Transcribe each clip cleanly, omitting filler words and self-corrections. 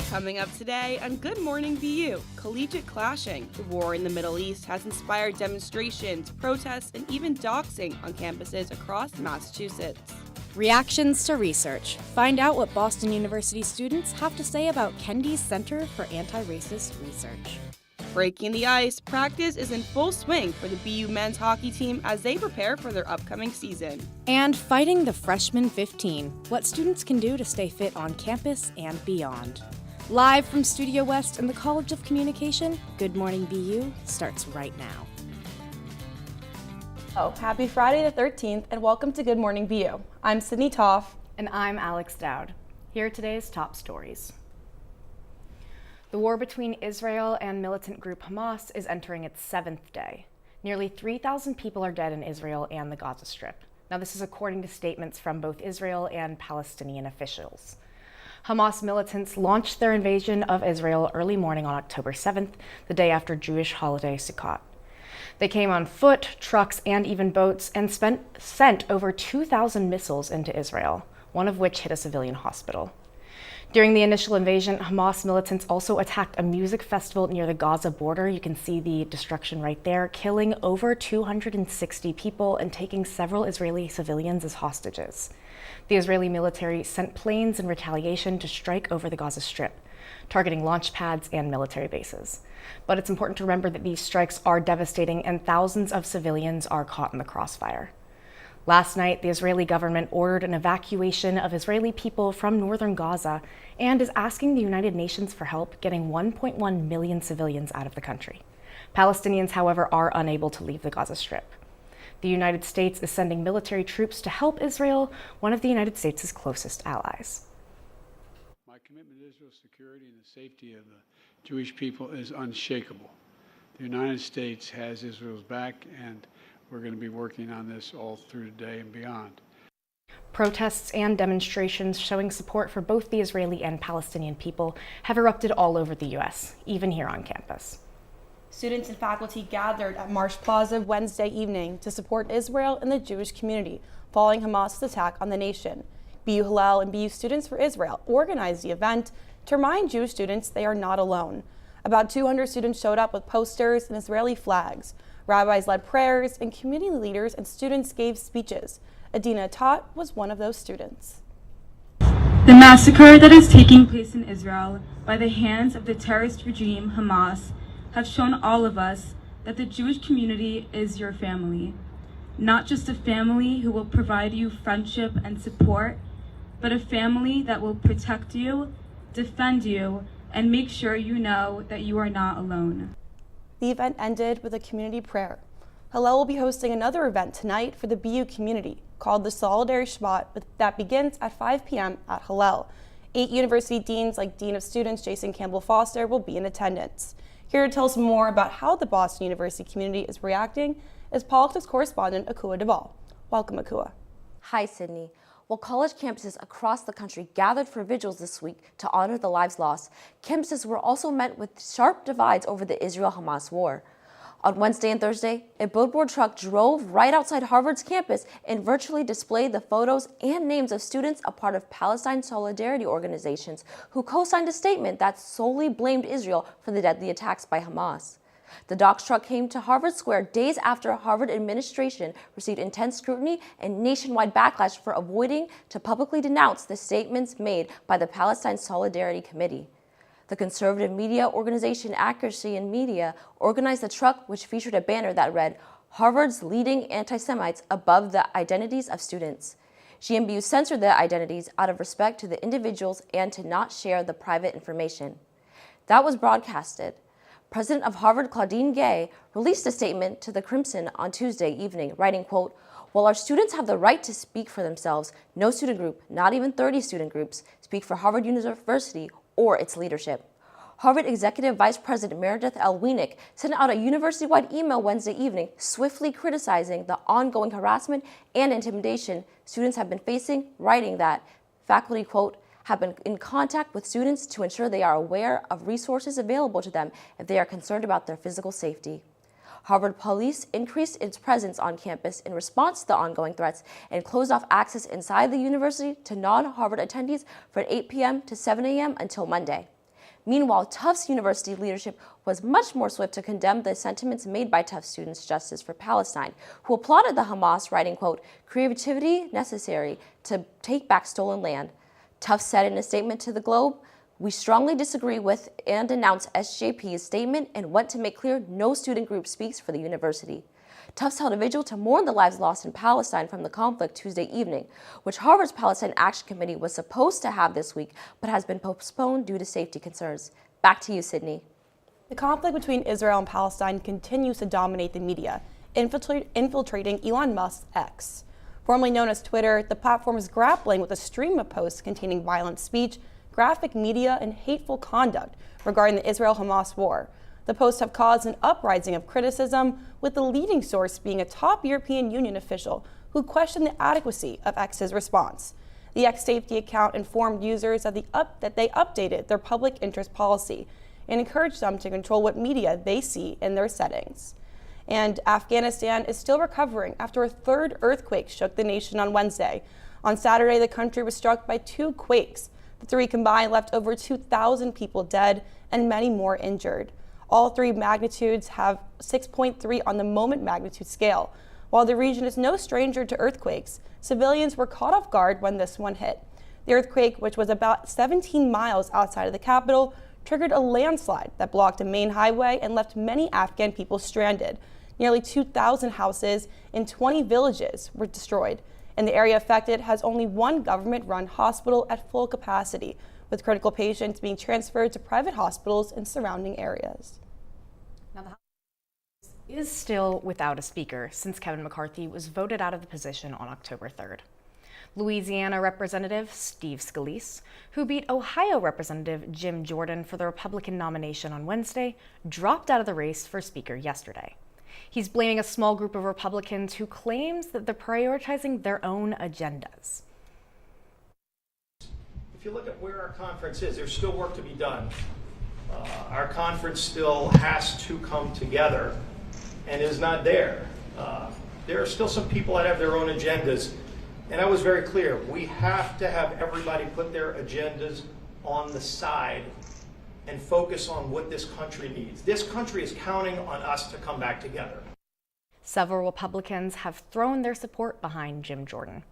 Coming up today on Good Morning BU, collegiate clashing. The war in the Middle East has inspired demonstrations, protests, and even doxing on campuses across Massachusetts. Reactions to research. Find out what Boston University students have to say about Kendi's Center for Anti-Racist Research. Breaking the ice, practice is in full swing for the BU men's hockey team as they prepare for their upcoming season. And fighting the freshman 15, what students can do to stay fit on campus and beyond. Live from Studio West in the College of Communication, Good Morning BU starts right now. Happy Friday the 13th and welcome to Good Morning BU. I'm Sydney Toff. And I'm Alex Dowd. Here are today's top stories. The war between Israel and militant group Hamas is entering its 7th day. Nearly 3,000 people are dead in Israel and the Gaza Strip. Now, this is according to statements from both Israel and Palestinian officials. Hamas militants launched their invasion of Israel early morning on October 7th, the day after Jewish holiday Sukkot. They came on foot, trucks, and even boats and sent over 2,000 missiles into Israel, one of which hit a civilian hospital. During the initial invasion, Hamas militants also attacked a music festival near the Gaza border. You can see the destruction right there, killing over 260 people and taking several Israeli civilians as hostages. The Israeli military sent planes in retaliation to strike over the Gaza Strip, targeting launch pads and military bases. But it's important to remember that these strikes are devastating and thousands of civilians are caught in the crossfire. Last night, the Israeli government ordered an evacuation of Israeli people from northern Gaza and is asking the United Nations for help getting 1.1 million civilians out of the country. Palestinians, however, are unable to leave the Gaza Strip. The United States is sending military troops to help Israel, one of the United States' closest allies. My commitment to Israel's security and the safety of the Jewish people is unshakable. The United States has Israel's back, and we're going to be working on this all through today and beyond. Protests and demonstrations showing support for both the Israeli and Palestinian people have erupted all over the U.S., even here on campus. Students and faculty gathered at Marsh Plaza Wednesday evening to support Israel and the Jewish community following Hamas's attack on the nation. BU Hillel and BU Students for Israel organized the event to remind Jewish students they are not alone. About 200 students showed up with posters and Israeli flags. Rabbis led prayers, and community leaders and students gave speeches. Adina Tot was one of those students. The massacre that is taking place in Israel by the hands of the terrorist regime Hamas have shown all of us that the Jewish community is your family. Not just a family who will provide you friendship and support, but a family that will protect you, defend you, and make sure you know that you are not alone. The event ended with a community prayer. Hillel will be hosting another event tonight for the BU community called the Solidarity Shabbat that begins at 5 p.m. at Hillel. 8 university deans like Dean of Students Jason Campbell Foster will be in attendance. Here to tell us more about how the Boston University community is reacting is politics correspondent Akua Duvall. Welcome, Akua. Hi, Sydney. While college campuses across the country gathered for vigils this week to honor the lives lost, campuses were also met with sharp divides over the Israel-Hamas war. On Wednesday and Thursday, a billboard truck drove right outside Harvard's campus and virtually displayed the photos and names of students a part of Palestine solidarity organizations who co-signed a statement that solely blamed Israel for the deadly attacks by Hamas. The dox truck came to Harvard Square days after Harvard administration received intense scrutiny and nationwide backlash for avoiding to publicly denounce the statements made by the Palestine Solidarity Committee. The conservative media organization Accuracy in Media organized the truck, which featured a banner that read, "Harvard's leading anti-Semites above the identities of students." GMBU censored the identities out of respect to the individuals and to not share the private information. That was broadcasted. President of Harvard, Claudine Gay, released a statement to the Crimson on Tuesday evening, writing, quote, "While our students have the right to speak for themselves, no student group, not even 30 student groups, speak for Harvard University or its leadership." Harvard Executive Vice President Meredith L. Wienick sent out a university-wide email Wednesday evening, swiftly criticizing the ongoing harassment and intimidation students have been facing, writing that faculty, quote, have been in contact with students to ensure they are aware of resources available to them if they are concerned about their physical safety. Harvard police increased its presence on campus in response to the ongoing threats and closed off access inside the university to non-Harvard attendees from 8 p.m. to 7 a.m. until Monday. Meanwhile, Tufts University leadership was much more swift to condemn the sentiments made by Tufts students Justice for Palestine, who applauded the Hamas, writing, quote, "creativity necessary to take back stolen land." Tufts said in a statement to the Globe, "We strongly disagree with and denounce SJP's statement and want to make clear no student group speaks for the university." Tufts held a vigil to mourn the lives lost in Palestine from the conflict Tuesday evening, which Harvard's Palestine Action Committee was supposed to have this week, but has been postponed due to safety concerns. Back to you, Sydney. The conflict between Israel and Palestine continues to dominate the media, infiltrating Elon Musk's X. Formerly known as Twitter, the platform is grappling with a stream of posts containing violent speech, graphic media, and hateful conduct regarding the Israel-Hamas war. The posts have caused an uprising of criticism, with the leading source being a top European Union official who questioned the adequacy of X's response. The X safety account informed users that they updated their public interest policy and encouraged them to control what media they see in their settings. And Afghanistan is still recovering after a third earthquake shook the nation on Wednesday. On Saturday, the country was struck by 2 quakes. The 3 combined left over 2,000 people dead and many more injured. All 3 magnitudes have 6.3 on the moment magnitude scale. While the region is no stranger to earthquakes, civilians were caught off guard when this one hit. The earthquake, which was about 17 miles outside of the capital, triggered a landslide that blocked a main highway and left many Afghan people stranded. Nearly 2,000 houses in 20 villages were destroyed, and the area affected has only one government-run hospital at full capacity, with critical patients being transferred to private hospitals in surrounding areas. Now, the House is still without a speaker since Kevin McCarthy was voted out of the position on October 3rd. Louisiana Representative Steve Scalise, who beat Ohio Representative Jim Jordan for the Republican nomination on Wednesday, dropped out of the race for Speaker yesterday. He's blaming a small group of Republicans who claims that they're prioritizing their own agendas. If you look at where our conference is, there's still work to be done. Our conference still has to come together and is not there. There are still some people that have their own agendas, and I was very clear. We have to have everybody put their agendas on the side and focus on what this country needs. This country is counting on us to come back together. Several Republicans have thrown their support behind Jim Jordan.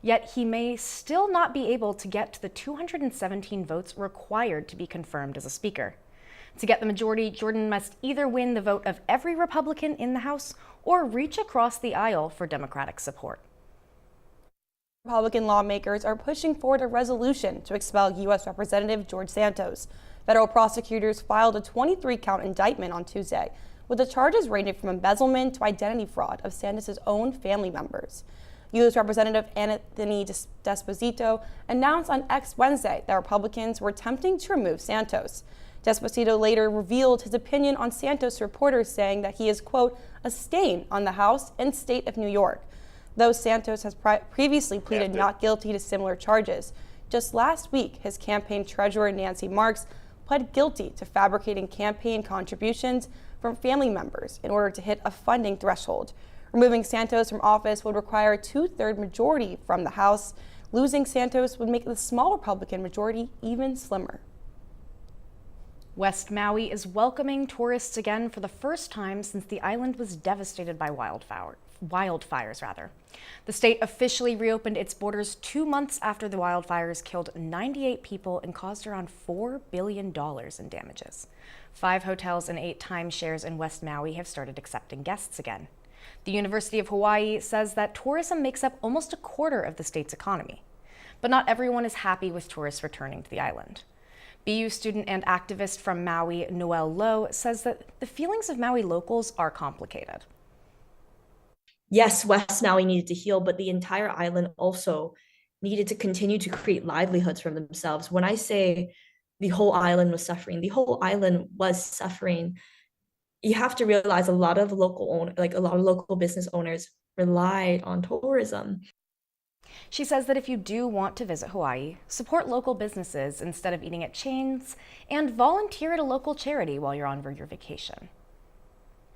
Yet he may still not be able to get to the 217 votes required to be confirmed as a speaker. To get the majority, Jordan must either win the vote of every Republican in the House or reach across the aisle for Democratic support. Republican lawmakers are pushing forward a resolution to expel U.S. Representative George Santos. Federal prosecutors filed a 23-count indictment on Tuesday, with the charges ranging from embezzlement to identity fraud of Santos' own family members. U.S. Representative Anthony Desposito announced on X Wednesday that Republicans were attempting to remove Santos. Desposito later revealed his opinion on Santos to reporters, saying that he is, quote, a stain on the House and state of New York. Though Santos has previously pleaded not guilty to similar charges, just last week his campaign treasurer Nancy Marks pled guilty to fabricating campaign contributions from family members in order to hit a funding threshold. Removing Santos from office would require a 2/3 majority from the House. Losing Santos would make the small Republican majority even slimmer. West Maui is welcoming tourists again for the first time since the island was devastated by wildfires. The state officially reopened its borders 2 months after the wildfires killed 98 people and caused around $4 billion in damages. 5 hotels and 8 timeshares in West Maui have started accepting guests again. The University of Hawaii says that tourism makes up almost a quarter of the state's economy. But not everyone is happy with tourists returning to the island. BU student and activist from Maui, Noelle Lowe, says that the feelings of Maui locals are complicated. Yes, West Maui needed to heal, but the entire island also needed to continue to create livelihoods for themselves. When I say the whole island was suffering, the whole island was suffering. You have to realize a lot of local business owners relied on tourism. She says that if you do want to visit Hawaii, support local businesses instead of eating at chains, and volunteer at a local charity while you're on your vacation.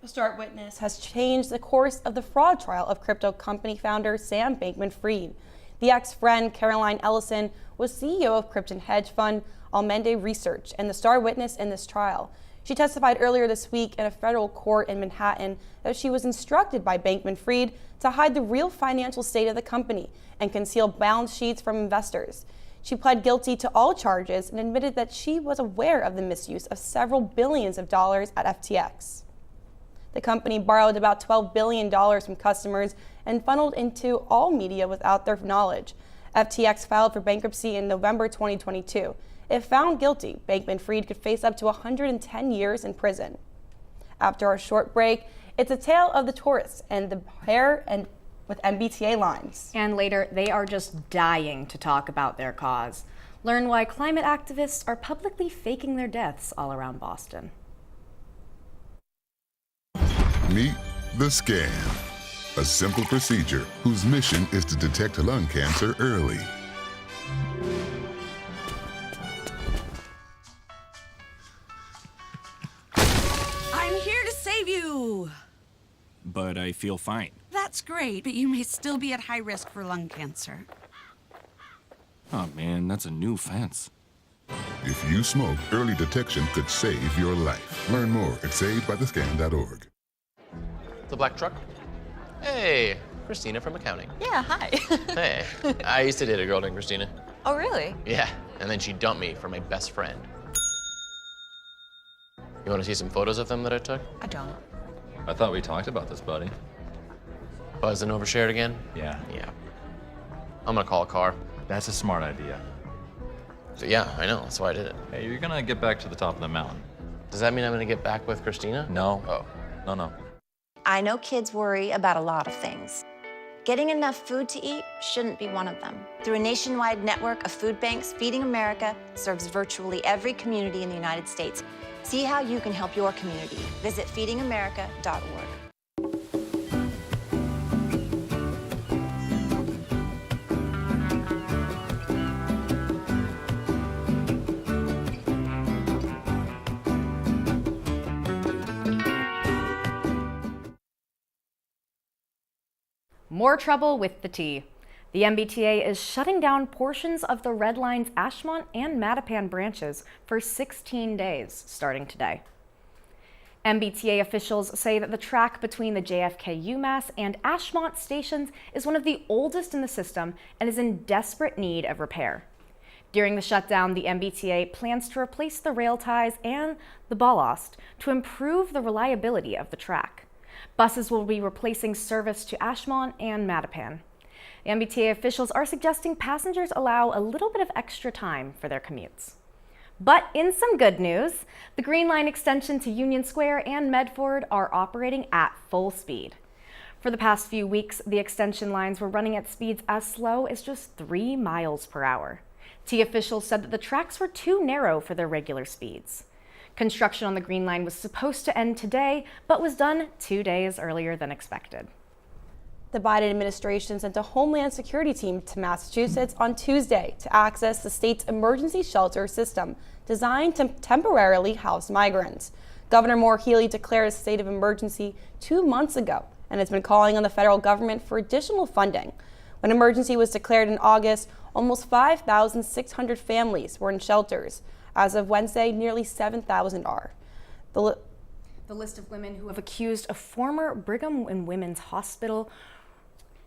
A Start witness has changed the course of the fraud trial of crypto company founder Sam Bankman-Fried. The ex-friend, Caroline Ellison, was CEO of Krypton hedge fund Almende Research and the star witness in this trial. She testified earlier this week in a federal court in Manhattan that she was instructed by Bankman-Fried to hide the real financial state of the company and conceal balance sheets from investors. She pled guilty to all charges and admitted that she was aware of the misuse of several billions of dollars at FTX. The company borrowed about $12 billion from customers and funneled into all media without their knowledge. FTX filed for bankruptcy in November 2022. If found guilty, Bankman-Fried could face up to 110 years in prison. After our short break, it's a tale of the tourists and the hair and with MBTA lines. And later, they are just dying to talk about their cause. Learn why climate activists are publicly faking their deaths all around Boston. Meet the scan, a simple procedure whose mission is to detect lung cancer early. I'm here to save you. But I feel fine. That's great, but you may still be at high risk for lung cancer. Oh man, that's a new fence. If you smoke, early detection could save your life. Learn more at savedbythescan.org. The black truck? Hey, Christina from accounting. Yeah, hi. Hey, I used to date a girl named Christina. Oh, really? Yeah, and then she dumped me for my best friend. You want to see some photos of them that I took? I don't. I thought we talked about this, buddy. Buzzed and overshared again? Yeah. Yeah. I'm gonna call a car. That's a smart idea. So yeah, I know, that's why I did it. Hey, you're gonna get back to the top of the mountain. Does that mean I'm gonna get back with Christina? No. Oh. No. I know kids worry about a lot of things. Getting enough food to eat shouldn't be one of them. Through a nationwide network of food banks, Feeding America serves virtually every community in the United States. See how you can help your community. Visit feedingamerica.org. More trouble with the T. The MBTA is shutting down portions of the Red Line's Ashmont and Mattapan branches for 16 days, starting today. MBTA officials say that the track between the JFK UMass and Ashmont stations is one of the oldest in the system and is in desperate need of repair. During the shutdown, the MBTA plans to replace the rail ties and the ballast to improve the reliability of the track. Buses will be replacing service to Ashmont and Mattapan. The MBTA officials are suggesting passengers allow a little bit of extra time for their commutes. But in some good news, the Green Line extension to Union Square and Medford are operating at full speed. For the past few weeks, the extension lines were running at speeds as slow as just 3 miles per hour. T officials said that the tracks were too narrow for their regular speeds. Construction on the Green Line was supposed to end today, but was done 2 days earlier than expected. The Biden administration sent a Homeland Security team to Massachusetts on Tuesday to access the state's emergency shelter system designed to temporarily house migrants. Governor Maura Healey declared a state of emergency 2 months ago and has been calling on the federal government for additional funding. When emergency was declared in August, almost 5,600 families were in shelters. As of Wednesday, nearly 7,000 are. The list of women who have accused a former Brigham and Women's Hospital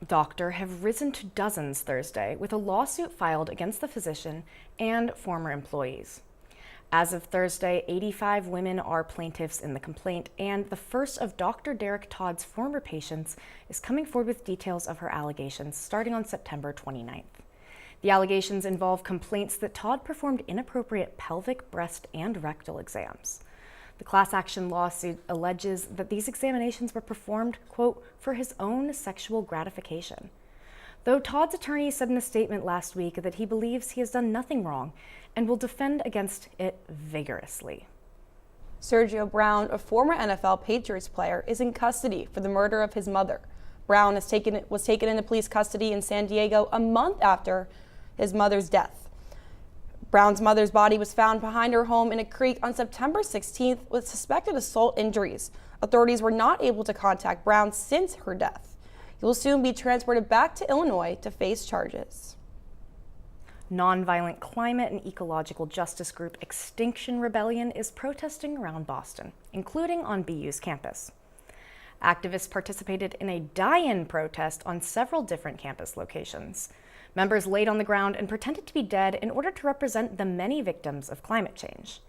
doctor have risen to dozens Thursday, with a lawsuit filed against the physician and former employees. As of Thursday, 85 women are plaintiffs in the complaint, and the first of Dr. Derek Todd's former patients is coming forward with details of her allegations starting on September 29th. The allegations involve complaints that Todd performed inappropriate pelvic, breast, and rectal exams. The class action lawsuit alleges that these examinations were performed, quote, for his own sexual gratification. Though Todd's attorney said in a statement last week that he believes he has done nothing wrong and will defend against it vigorously. Sergio Brown, a former NFL Patriots player, is in custody for the murder of his mother. Brown was taken into police custody in San Diego a month after his mother's death. Brown's mother's body was found behind her home in a creek on September 16th with suspected assault injuries. Authorities were not able to contact Brown since her death. He will soon be transported back to Illinois to face charges. Nonviolent climate and ecological justice group Extinction Rebellion is protesting around Boston, including on BU's campus. Activists participated in a die-in protest on several different campus locations. Members laid on the ground and pretended to be dead in order to represent the many victims of climate change.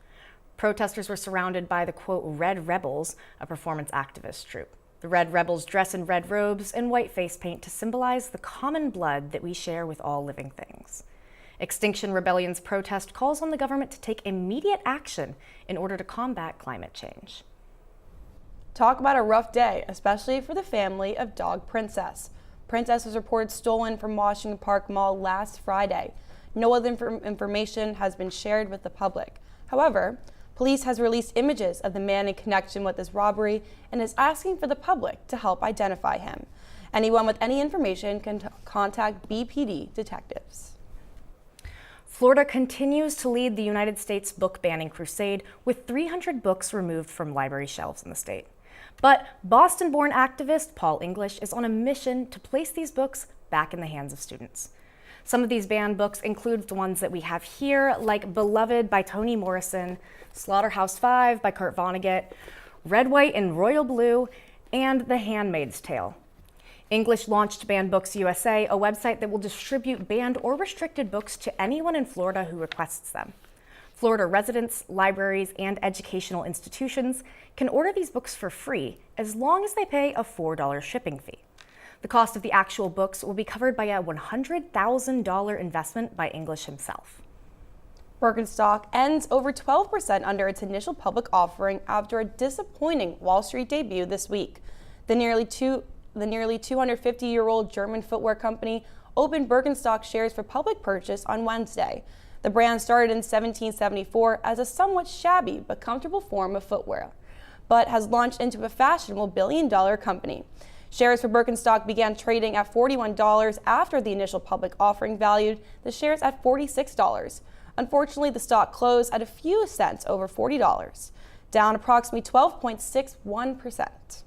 Protesters were surrounded by the, quote, Red Rebels, a performance activist troupe. The Red Rebels dress in red robes and white face paint to symbolize the common blood that we share with all living things. Extinction Rebellion's protest calls on the government to take immediate action in order to combat climate change. Talk about a rough day, especially for the family of dog Princess. Princess was reported stolen from Washington Park Mall last Friday. No other information has been shared with the public. However, police has released images of the man in connection with this robbery and is asking for the public to help identify him. Anyone with any information can contact BPD detectives. Florida continues to lead the United States book banning crusade with 300 books removed from library shelves in the state. But Boston-born activist Paul English is on a mission to place these books back in the hands of students. Some of these banned books include the ones that we have here, like Beloved by Toni Morrison, Slaughterhouse-Five by Kurt Vonnegut, Red, White, and Royal Blue, and The Handmaid's Tale. English launched Banned Books USA, a website that will distribute banned or restricted books to anyone in Florida who requests them. Florida residents, libraries, and educational institutions can order these books for free as long as they pay a $4 shipping fee. The cost of the actual books will be covered by a $100,000 investment by English himself. Birkenstock ends over 12% under its initial public offering after a disappointing Wall Street debut this week. The nearly 250-year-old German footwear company opened Birkenstock shares for public purchase on Wednesday. The brand started in 1774 as a somewhat shabby but comfortable form of footwear, but has launched into a fashionable billion-dollar company. Shares for Birkenstock began trading at $41 after the initial public offering valued the shares at $46. Unfortunately, the stock closed at a few cents over $40, down approximately 12.61%.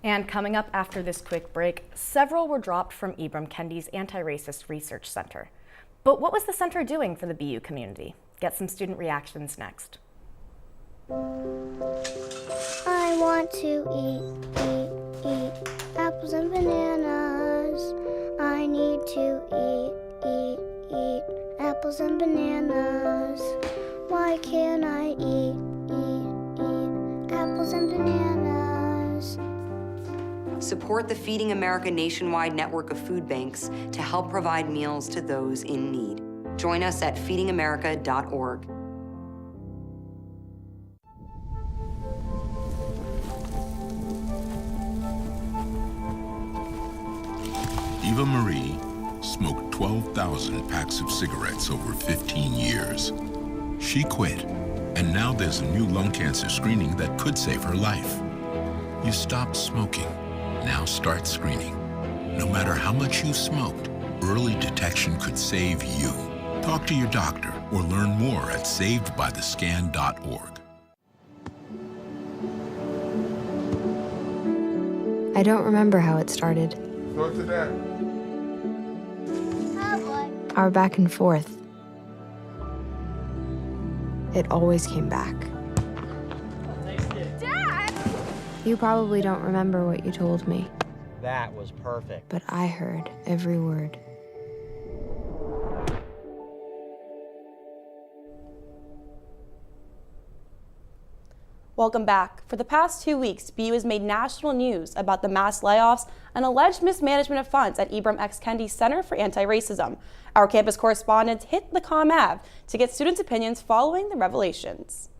And coming up after this quick break, several were dropped from Ibram Kendi's Anti-Racist Research Center. But what was the center doing for the BU community? Get some student reactions next. I want to eat apples and bananas. I need to eat apples and bananas. Why can't I eat apples and bananas? Support the Feeding America nationwide network of food banks to help provide meals to those in need. Join us at feedingamerica.org. Eva Marie smoked 12,000 packs of cigarettes over 15 years. She quit, and now there's a new lung cancer screening that could save her life. You stopped smoking. Now start screening. No matter how much you smoked, early detection could save you. Talk to your doctor or learn more at savedbythescan.org. I don't remember how it started. Go to that. Our back and forth. It always came back. Dad! You probably don't remember what you told me, That was perfect. but I heard every word. Welcome back. For the past 2 weeks, BU has made national news about the mass layoffs and alleged mismanagement of funds at Ibram X. Kendi Center for Anti-Racism. Our campus correspondents hit the ComAv to get students' opinions following the revelations.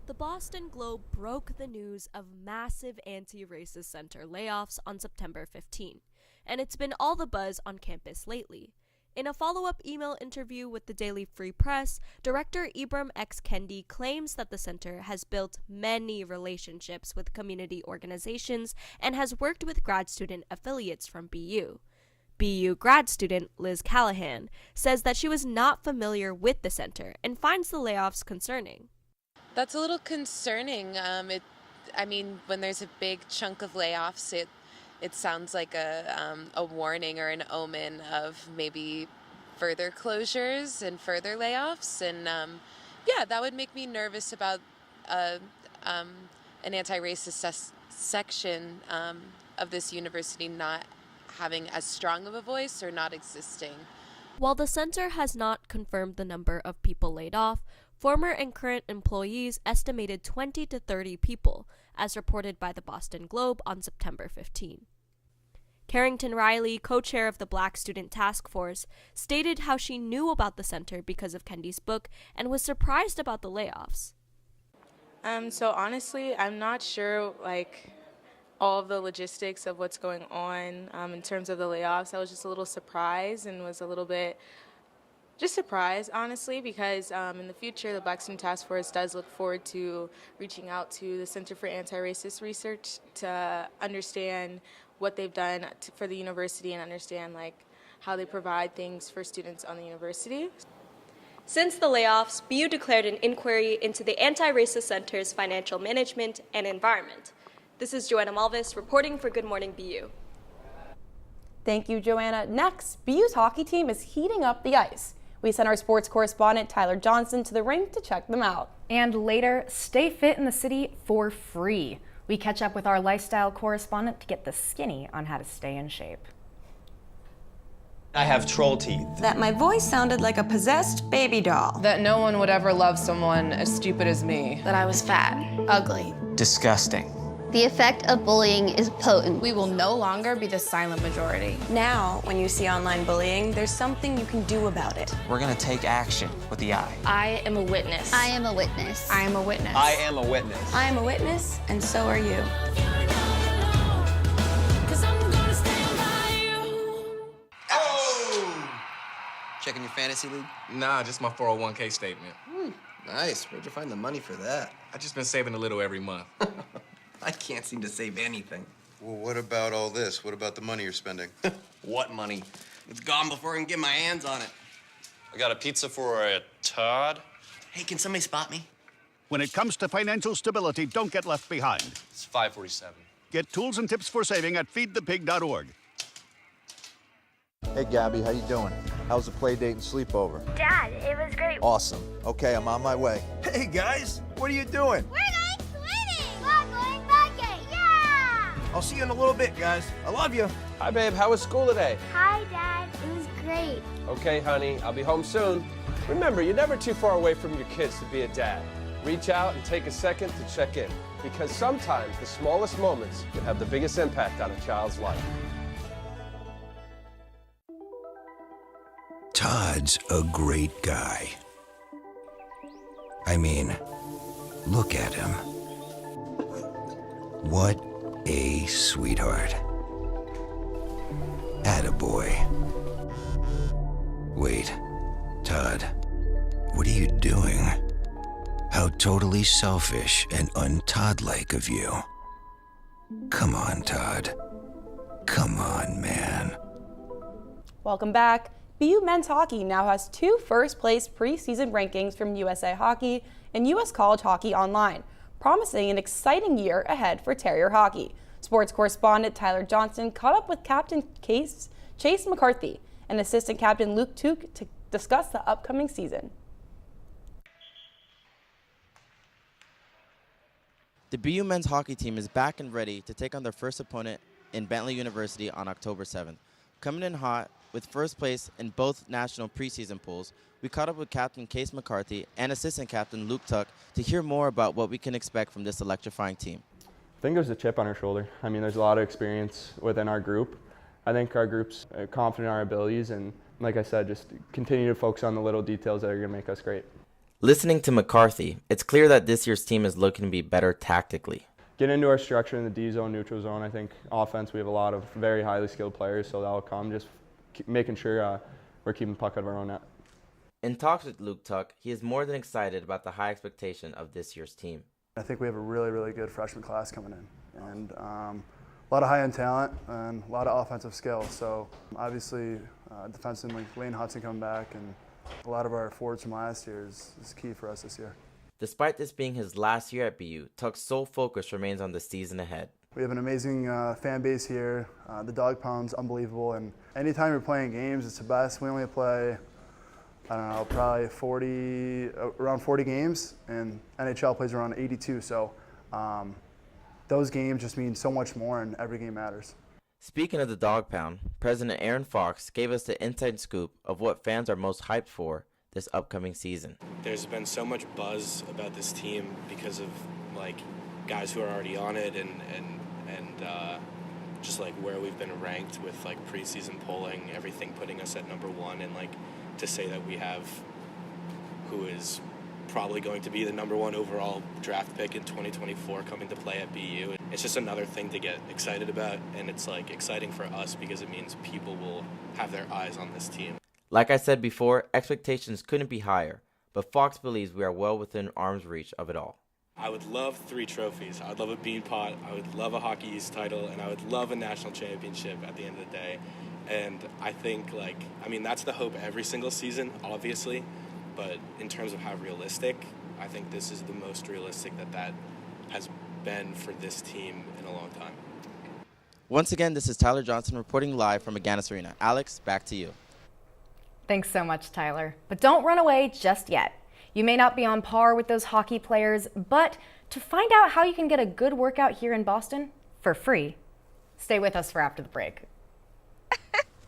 The Boston Globe broke the news of massive anti-racist center layoffs on September 15, and it's been all the buzz on campus lately. In a follow-up email interview with the Daily Free Press, Director Ibram X. Kendi claims that the center has built many relationships with community organizations and has worked with grad student affiliates from BU. BU grad student Liz Callahan says that she was not familiar with the center and finds the layoffs concerning. That's a little concerning. I mean, when there's a big chunk of layoffs, it sounds like a warning or an omen of maybe further closures and further layoffs. And yeah, that would make me nervous about an anti-racist section of this university not having as strong of a voice or not existing. While the center has not confirmed the number of people laid off, former and current employees estimated 20 to 30 people, as reported by the Boston Globe on September 15. Carrington Riley, co-chair of the Black Student Task Force, stated how she knew about the center because of Kendi's book and was surprised about the layoffs. So honestly, I'm not sure all of the logistics of what's going on in terms of the layoffs. I was just a little surprised and was a little bit just surprised, honestly, because in the future, the Black Student Task Force does look forward to reaching out to the Center for Anti-Racist Research to understand what they've done for the university and understand how they provide things for students on the university. Since the layoffs, BU declared an inquiry into the Anti-Racist Center's financial management and environment. This is Joanna Malvis reporting for Good Morning BU. Thank you, Joanna. Next, BU's hockey team is heating up the ice. We sent our sports correspondent Tyler Johnson to the rink to check them out. And later, stay fit in the city for free. We catch up with our lifestyle correspondent to get the skinny on how to stay in shape. I have troll teeth. That my voice sounded like a possessed baby doll. That no one would ever love someone as stupid as me. That I was fat, ugly, Disgusting. The effect of bullying is potent. We will no longer be the silent majority. Now, when you see online bullying, there's something you can do about it. We're gonna take action with the I. I am a witness. I am a witness. I am a witness. I am a witness. I am a witness, and so are you. Oh! Checking your fantasy league? Nah, just my 401k statement. Nice. Where'd you find the money for that? I just been saving a little every month. I can't seem to save anything. Well, what about all this? What about the money you're spending? What money? It's gone before I can get my hands on it. I got a pizza for a Todd. Hey, can somebody spot me? When it comes to financial stability, don't get left behind. It's 547. Get tools and tips for saving at feedthepig.org. Hey, Gabby, how you doing? How's the play date and sleepover? Dad, it was great. Awesome. Okay, I'm on my way. Hey, guys, what are you doing? We're going swimming. We're going biking. Yeah! I'll see you in a little bit, guys. I love you. Hi, babe. How was school today? Hi, Dad. It was great. Okay, honey. I'll be home soon. Remember, you're never too far away from your kids to be a dad. Reach out and take a second to check in, because sometimes the smallest moments can have the biggest impact on a child's life. Todd's a great guy. I mean, look at him. What a sweetheart. Attaboy. Wait, Todd, what are you doing? How totally selfish and un-Todd-like of you. Come on, Todd. Come on, man. Welcome back. BU men's hockey now has 2 first-place preseason rankings from USA Hockey and U.S. College Hockey Online, promising an exciting year ahead for Terrier hockey. Sports correspondent Tyler Johnson caught up with Captain Chase McCarthy and Assistant Captain Luke Tuke to discuss the upcoming season. The BU men's hockey team is back and ready to take on their first opponent in Bentley University on October 7th. Coming in hot with first place in both national preseason polls, we caught up with Captain Case McCarthy and Assistant Captain Luke Tuck to hear more about what we can expect from this electrifying team. I think there's a chip on our shoulder. I mean, there's a lot of experience within our group. I think our group's confident in our abilities, and like I said, just continue to focus on the little details that are going to make us great. Listening to McCarthy, it's clear that this year's team is looking to be better tactically. Get into our structure in the D zone, neutral zone. I think offense, we have a lot of very highly skilled players, so that'll come. Just making sure we're keeping puck out of our own net. In talks with Luke Tuck, he is more than excited about the high expectation of this year's team. I think we have a really, really good freshman class coming in, and a lot of high-end talent and a lot of offensive skill. So obviously, defenseman like Lane Hudson coming back, and a lot of our forwards from last year is key for us this year. Despite this being his last year at BU, Tuck's sole focus remains on the season ahead. We have an amazing fan base here. The dog pound's unbelievable, and anytime you're playing games, it's the best. We only play, I don't know, probably around 40 games, and NHL plays around 82, so those games just mean so much more, and every game matters. Speaking of the dog pound, President Aaron Fox gave us the inside scoop of what fans are most hyped for this upcoming season. There's been so much buzz about this team because of guys who are already on it and just where we've been ranked with preseason polling, everything putting us at #1, and to say that we have who is probably going to be the #1 overall draft pick in 2024 coming to play at BU. It's just another thing to get excited about, and it's exciting for us because it means people will have their eyes on this team. Like I said before, expectations couldn't be higher, but Fox believes we are well within arm's reach of it all. I would love 3 trophies. I would love a Bean Pot, I would love a Hockey East title, and I would love a national championship at the end of the day. And I think, that's the hope every single season, obviously, but in terms of how realistic, I think this is the most realistic that has been for this team in a long time. Once again, this is Tyler Johnson reporting live from Agganis Arena. Alex, back to you. Thanks so much, Tyler. But don't run away just yet. You may not be on par with those hockey players, but to find out how you can get a good workout here in Boston for free, stay with us for after the break.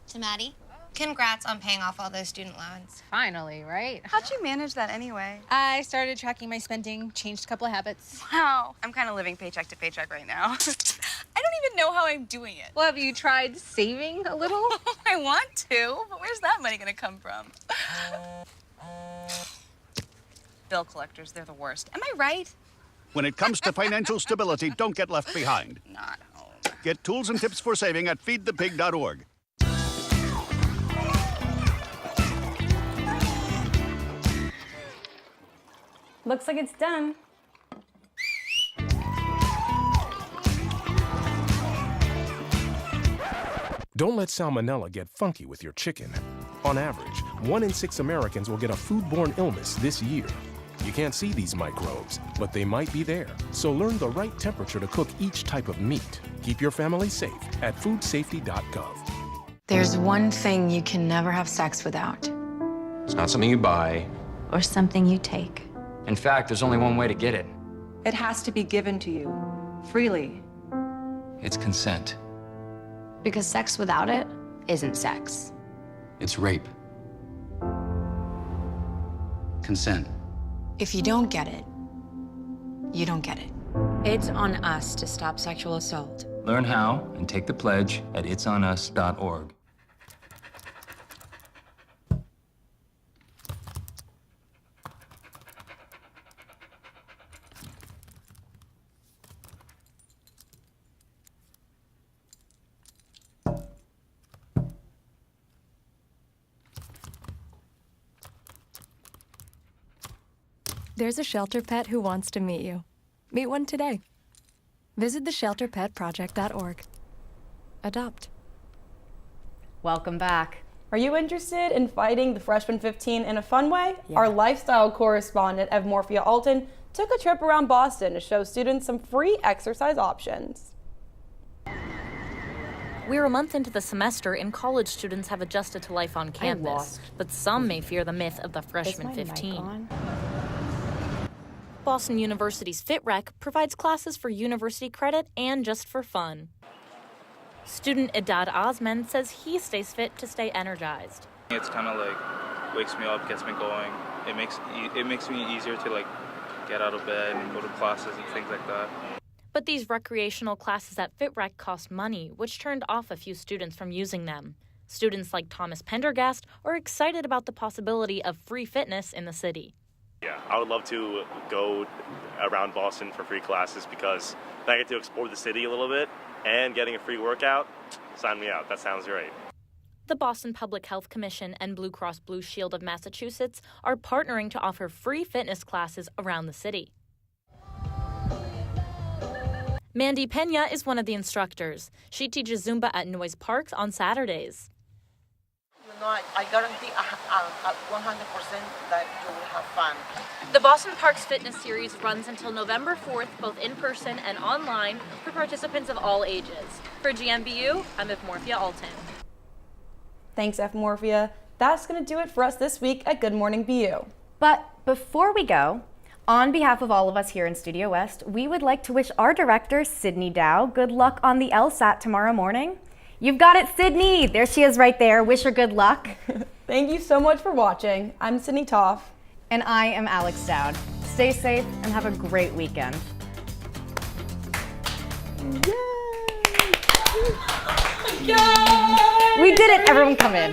To Maddie, congrats on paying off all those student loans. Finally, right? How'd you manage that anyway? I started tracking my spending, changed a couple of habits. Wow, I'm kind of living paycheck to paycheck right now. I don't even know how I'm doing it. Well, have you tried saving a little? I want to, but where's that money gonna come from? Bill collectors, they're the worst. Am I right? When it comes to financial stability, don't get left behind. Not home. Get tools and tips for saving at feedthepig.org. Looks like it's done. Don't let salmonella get funky with your chicken. On average, 1 in 6 Americans will get a foodborne illness this year. You can't see these microbes, but they might be there. So learn the right temperature to cook each type of meat. Keep your family safe at foodsafety.gov. There's one thing you can never have sex without. It's not something you buy. Or something you take. In fact, there's only one way to get it. It has to be given to you, freely. It's consent. Because sex without it isn't sex. It's rape. Consent. If you don't get it, you don't get it. It's on us to stop sexual assault. Learn how and take the pledge at itsonus.org. There's a shelter pet who wants to meet you. Meet one today. Visit theshelterpetproject.org. Adopt. Welcome back. Are you interested in fighting the freshman 15 in a fun way? Yeah. Our lifestyle correspondent, Evmorphia Alton, took a trip around Boston to show students some free exercise options. We're a month into the semester, and college students have adjusted to life on campus. But some may fear the myth of the freshman 15. Boston University's FitRec provides classes for university credit and just for fun. Student Idad Osman says he stays fit to stay energized. It's kind of wakes me up, gets me going. It makes me easier to get out of bed and go to classes and things like that. But these recreational classes at FitRec cost money, which turned off a few students from using them. Students like Thomas Pendergast are excited about the possibility of free fitness in the city. Yeah, I would love to go around Boston for free classes because I get to explore the city a little bit and getting a free workout. Sign me out. That sounds great. The Boston Public Health Commission and Blue Cross Blue Shield of Massachusetts are partnering to offer free fitness classes around the city. Mandy Pena is one of the instructors. She teaches Zumba at Noyes Park on Saturdays. I guarantee 100% that you will have fun. The Boston Parks Fitness Series runs until November 4th, both in person and online, for participants of all ages. For GMBU, I'm Morphia Alton. Thanks, Morphia. That's going to do it for us this week at Good Morning BU. But before we go, on behalf of all of us here in Studio West, we would like to wish our director, Sydney Dow, good luck on the LSAT tomorrow morning. You've got it, Sydney! There she is right there. Wish her good luck. Thank you so much for watching. I'm Sydney Toff. And I am Alex Dowd. Stay safe and have a great weekend. Yay! We did it! Everyone come in.